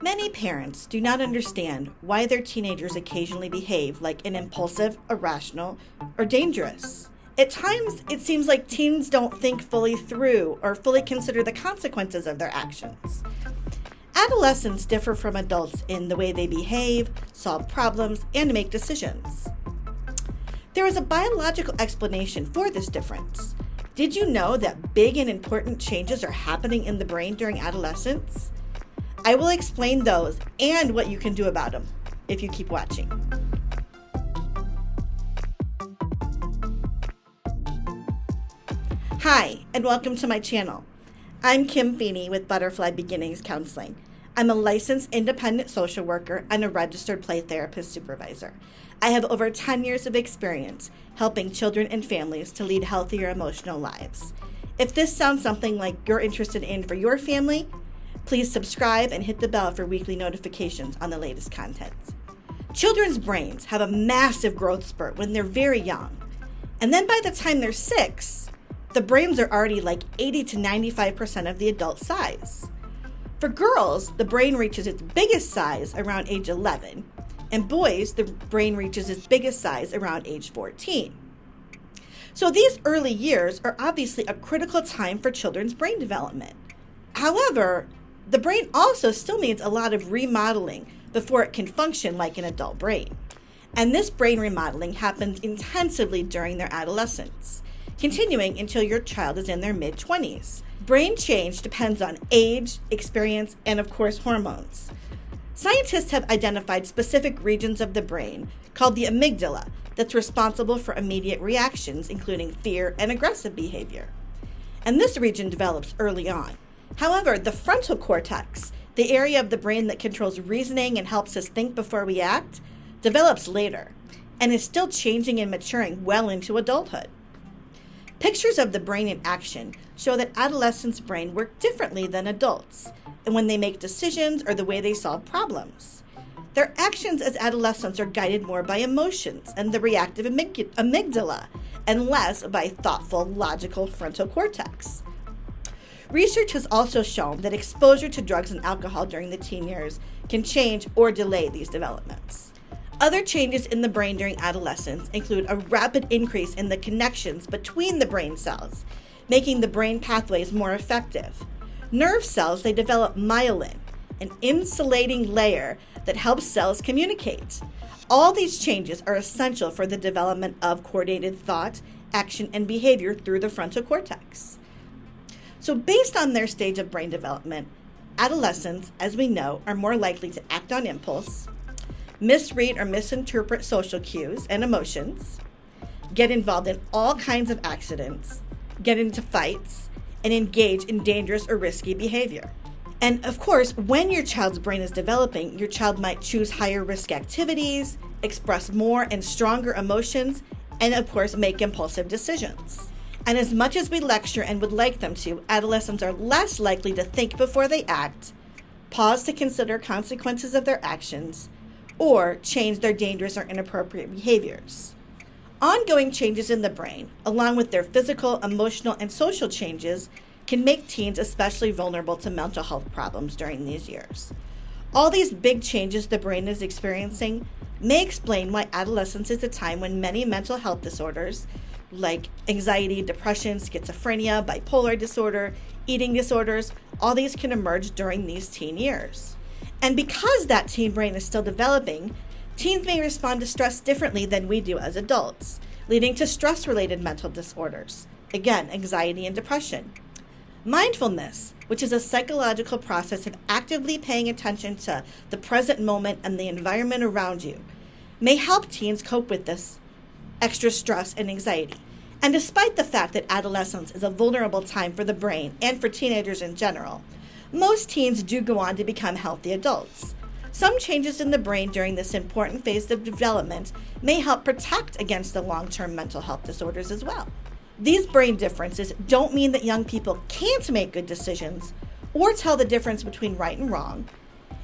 Many parents do not understand why their teenagers occasionally behave like an impulsive, irrational, or dangerous. At times, it seems like teens don't think fully through or fully consider the consequences of their actions. Adolescents differ from adults in the way they behave, solve problems, and make decisions. There is a biological explanation for this difference. Did you know that big and important changes are happening in the brain during adolescence? I will explain those and what you can do about them if you keep watching. Hi, and welcome to my channel. I'm Kim Feeney with Butterfly Beginnings Counseling. I'm a licensed independent social worker and a registered play therapist supervisor. I have over 10 years of experience helping children and families to lead healthier emotional lives. If this sounds something like you're interested in for your family, please subscribe and hit the bell for weekly notifications on the latest content. Children's brains have a massive growth spurt when they're very young. And then by the time they're 6, the brains are already like 80 to 95% of the adult size. For girls, the brain reaches its biggest size around age 11, and boys, the brain reaches its biggest size around age 14. So these early years are obviously a critical time for children's brain development. However, the brain also still needs a lot of remodeling before it can function like an adult brain. And this brain remodeling happens intensively during their adolescence, continuing until your child is in their mid-20s. Brain change depends on age, experience, and of course hormones. Scientists have identified specific regions of the brain called the amygdala that's responsible for immediate reactions, including fear and aggressive behavior. And this region develops early on. However, the frontal cortex, the area of the brain that controls reasoning and helps us think before we act, develops later and is still changing and maturing well into adulthood. Pictures of the brain in action show that adolescents' brain work differently than adults, and when they make decisions or the way they solve problems. Their actions as adolescents are guided more by emotions and the reactive amygdala, and less by thoughtful, logical frontal cortex. Research has also shown that exposure to drugs and alcohol during the teen years can change or delay these developments. Other changes in the brain during adolescence include a rapid increase in the connections between the brain cells, making the brain pathways more effective. Nerve cells, they develop myelin, an insulating layer that helps cells communicate. All these changes are essential for the development of coordinated thought, action, and behavior through the frontal cortex. So based on their stage of brain development, adolescents, as we know, are more likely to act on impulse, misread or misinterpret social cues and emotions, get involved in all kinds of accidents, get into fights, and engage in dangerous or risky behavior. And of course, when your child's brain is developing, your child might choose higher risk activities, express more and stronger emotions, and of course, make impulsive decisions. And as much as we lecture and would like them to, adolescents are less likely to think before they act, pause to consider consequences of their actions, or change their dangerous or inappropriate behaviors. Ongoing changes in the brain, along with their physical, emotional, and social changes, can make teens especially vulnerable to mental health problems during these years. All these big changes the brain is experiencing may explain why adolescence is a time when many mental health disorders, like anxiety, depression, schizophrenia, bipolar disorder, eating disorders, all these can emerge during these teen years. And because that teen brain is still developing, teens may respond to stress differently than we do as adults, leading to stress-related mental disorders, again, anxiety and depression. Mindfulness, which is a psychological process of actively paying attention to the present moment and the environment around you, may help teens cope with this extra stress and anxiety. And despite the fact that adolescence is a vulnerable time for the brain and for teenagers in general, most teens do go on to become healthy adults. Some changes in the brain during this important phase of development may help protect against the long-term mental health disorders as well. These brain differences don't mean that young people can't make good decisions or tell the difference between right and wrong.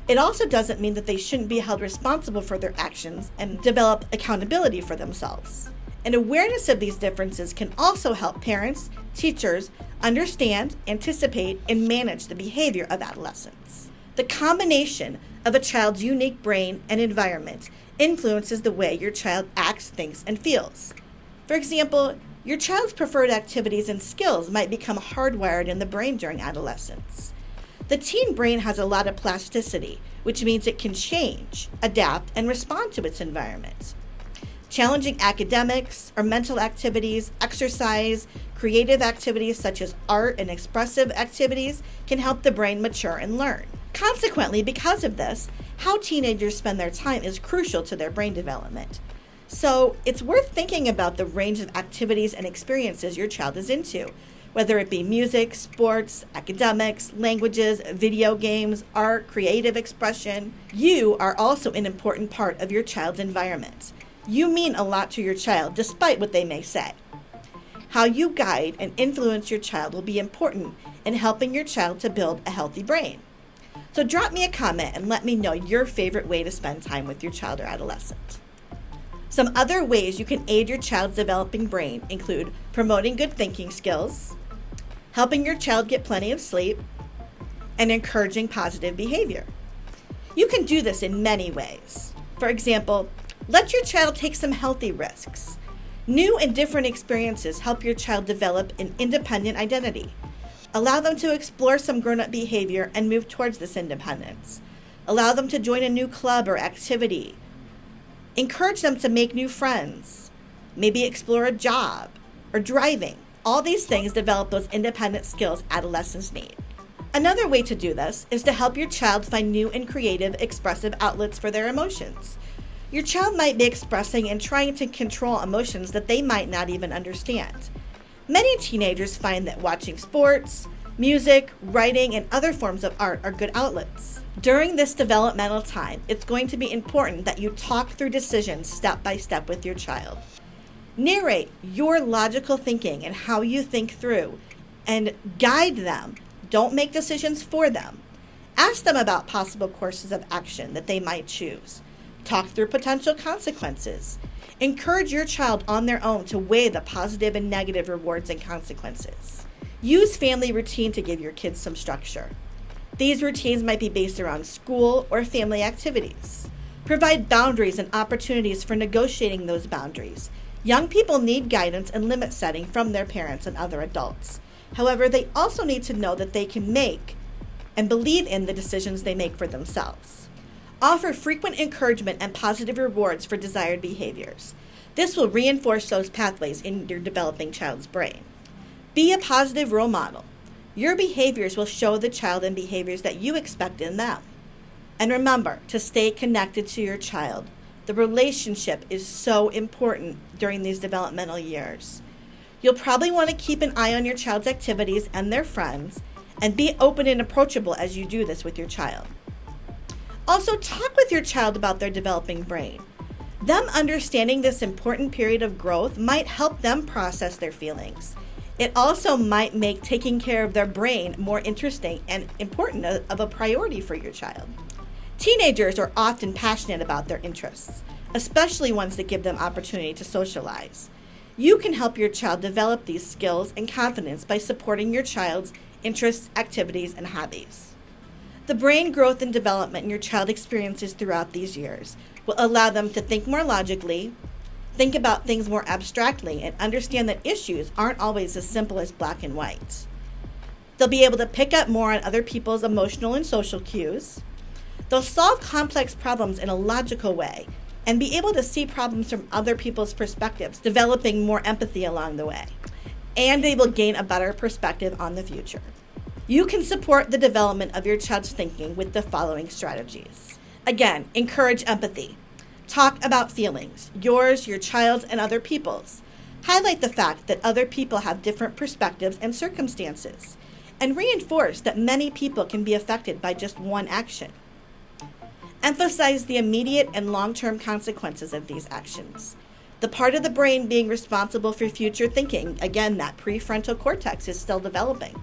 It also doesn't mean that they shouldn't be held responsible for their actions and develop accountability for themselves. And awareness of these differences can also help parents, teachers, understand, anticipate, and manage the behavior of adolescents. The combination of a child's unique brain and environment influences the way your child acts, thinks, and feels. For example, your child's preferred activities and skills might become hardwired in the brain during adolescence. The teen brain has a lot of plasticity, which means it can change, adapt, and respond to its environment. Challenging academics or mental activities, exercise, creative activities such as art and expressive activities can help the brain mature and learn. Consequently, because of this, how teenagers spend their time is crucial to their brain development. So it's worth thinking about the range of activities and experiences your child is into, whether it be music, sports, academics, languages, video games, art, creative expression. You are also an important part of your child's environment. You mean a lot to your child, despite what they may say. How you guide and influence your child will be important in helping your child to build a healthy brain. So drop me a comment and let me know your favorite way to spend time with your child or adolescent. Some other ways you can aid your child's developing brain include promoting good thinking skills, helping your child get plenty of sleep, and encouraging positive behavior. You can do this in many ways. For example, let your child take some healthy risks. New and different experiences help your child develop an independent identity. Allow them to explore some grown-up behavior and move towards this independence. Allow them to join a new club or activity. Encourage them to make new friends. Maybe explore a job or driving. All these things develop those independent skills adolescents need. Another way to do this is to help your child find new and creative, expressive outlets for their emotions. Your child might be expressing and trying to control emotions that they might not even understand. Many teenagers find that watching sports, music, writing, and other forms of art are good outlets. During this developmental time, it's going to be important that you talk through decisions step by step with your child. Narrate your logical thinking and how you think through, and guide them. Don't make decisions for them. Ask them about possible courses of action that they might choose. Talk through potential consequences. Encourage your child on their own to weigh the positive and negative rewards and consequences. Use family routine to give your kids some structure. These routines might be based around school or family activities. Provide boundaries and opportunities for negotiating those boundaries. Young people need guidance and limit setting from their parents and other adults. However, they also need to know that they can make and believe in the decisions they make for themselves. Offer frequent encouragement and positive rewards for desired behaviors. This will reinforce those pathways in your developing child's brain. Be a positive role model. Your behaviors will show the child in behaviors that you expect in them. And remember to stay connected to your child. The relationship is so important during these developmental years. You'll probably want to keep an eye on your child's activities and their friends, and be open and approachable as you do this with your child. Also, talk with your child about their developing brain. Them understanding this important period of growth might help them process their feelings. It also might make taking care of their brain more interesting and important of a priority for your child. Teenagers are often passionate about their interests, especially ones that give them opportunity to socialize. You can help your child develop these skills and confidence by supporting your child's interests, activities, and hobbies. The brain growth and development your child experiences throughout these years will allow them to think more logically, think about things more abstractly, and understand that issues aren't always as simple as black and white. They'll be able to pick up more on other people's emotional and social cues. They'll solve complex problems in a logical way and be able to see problems from other people's perspectives, developing more empathy along the way. And they will gain a better perspective on the future. You can support the development of your child's thinking with the following strategies. Again, encourage empathy. Talk about feelings, yours, your child's, and other people's. Highlight the fact that other people have different perspectives and circumstances, and reinforce that many people can be affected by just one action. Emphasize the immediate and long-term consequences of these actions. The part of the brain being responsible for future thinking, again, that prefrontal cortex is still developing.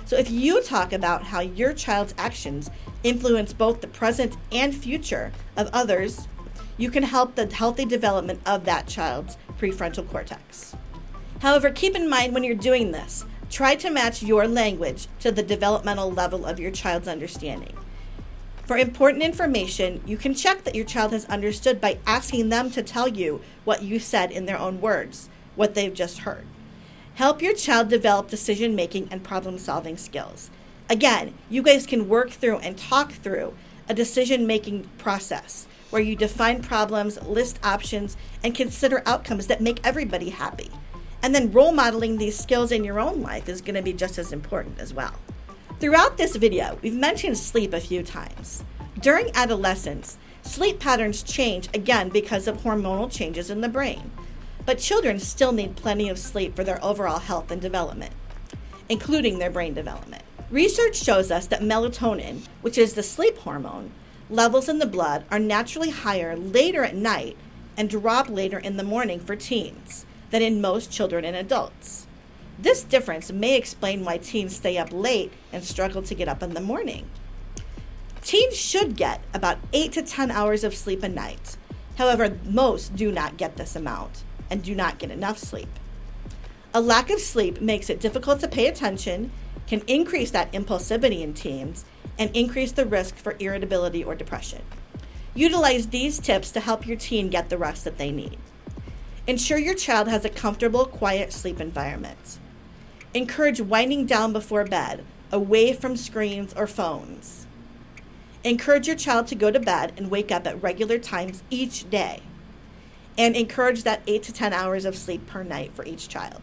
So if you talk about how your child's actions influence both the present and future of others, you can help the healthy development of that child's prefrontal cortex. However, keep in mind when you're doing this, try to match your language to the developmental level of your child's understanding. For important information, you can check that your child has understood by asking them to tell you what you said in their own words, what they've just heard. Help your child develop decision-making and problem-solving skills. Again, you guys can work through and talk through a decision-making process where you define problems, list options, and consider outcomes that make everybody happy. And then role modeling these skills in your own life is going to be just as important as well. Throughout this video, we've mentioned sleep a few times. During adolescence, sleep patterns change again because of hormonal changes in the brain. But children still need plenty of sleep for their overall health and development, including their brain development. Research shows us that melatonin, which is the sleep hormone, levels in the blood are naturally higher later at night and drop later in the morning for teens than in most children and adults. This difference may explain why teens stay up late and struggle to get up in the morning. Teens should get about 8 to 10 hours of sleep a night. However, most do not get this amount and do not get enough sleep. A lack of sleep makes it difficult to pay attention, can increase that impulsivity in teens, and increase the risk for irritability or depression. Utilize these tips to help your teen get the rest that they need. Ensure your child has a comfortable, quiet sleep environment. Encourage winding down before bed, away from screens or phones. Encourage your child to go to bed and wake up at regular times each day. And encourage that 8 to 10 hours of sleep per night for each child.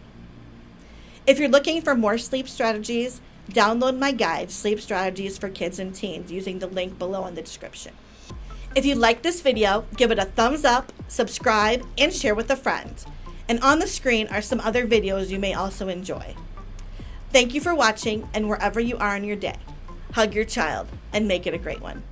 If you're looking for more sleep strategies, download my guide, Sleep Strategies for Kids and Teens, using the link below in the description. If you like this video, give it a thumbs up, subscribe, and share with a friend. And on the screen are some other videos you may also enjoy. Thank you for watching, and wherever you are in your day, hug your child and make it a great one.